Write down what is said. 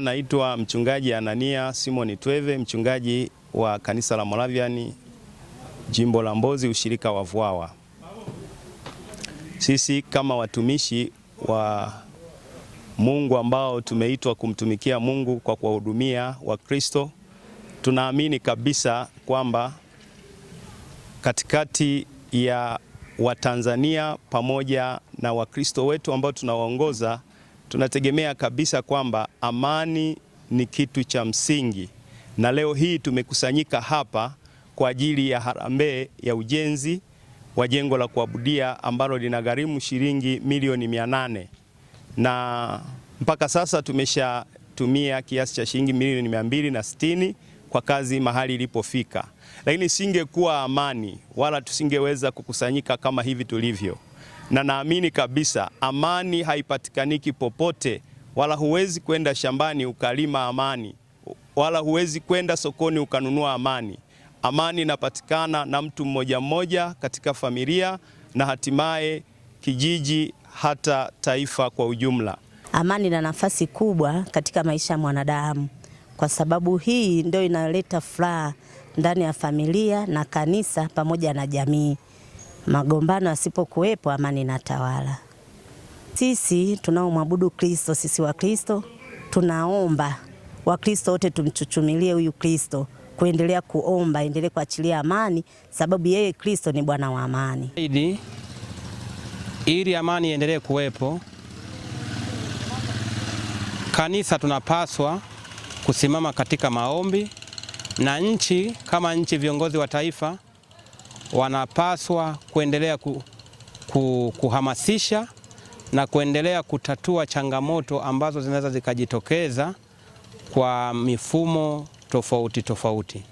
Naitwa mchungaji Anania Simon Tweve, mchungaji wa kanisa la Moravian Jimbo la Mbozi, ushirika wa Vwawa. Sisi kama watumishi wa Mungu ambao tumeitwa kumtumikia Mungu kwa kuwahudumia Wakristo, tunaamini kabisa kwamba katikati ya Watanzania pamoja na Wakristo wetu ambao tunawaongoza, tunategemea kabisa kwamba amani ni kitu cha msingi, na leo hii tumekusanyika hapa kwa ajili ya harambee ya ujenzi wa jengo la kuabudia ambalo linagharimu shilingi milioni 800, na mpaka sasa tumeshatumia kiasi cha shilingi milioni 260 kwa kazi mahali ilipofika. Lakini singekuwa amani wala tusingeweza kukusanyika kama hivi tulivyo, na naamini kabisa amani haipatikaniki popote, wala huwezi kwenda shambani ukalima amani, wala huwezi kwenda sokoni ukanunua amani. Amani inapatikana na mtu mmoja mmoja katika familia na hatimaye kijiji, hata taifa kwa ujumla. Amani ina nafasi kubwa katika maisha ya mwanadamu, kwa sababu hii ndio inaleta furaha ndani ya familia na kanisa pamoja na jamii. Magombano yasipokuwepo, amani inatawala. Sisi tunaomwabudu Kristo, sisi wa Kristo, tunaomba Wakristo wote tumchuchumilie huyu Kristo, kuendelea kuomba endelee kuachilia amani, sababu yeye Kristo ni Bwana wa amani. Ili amani iendelee kuwepo, kanisa tunapaswa kusimama katika maombi, na nchi kama nchi, viongozi wa taifa wanapaswa kuendelea kuhamasisha na kuendelea kutatua changamoto ambazo zinaweza zikajitokeza kwa mifumo tofauti tofauti.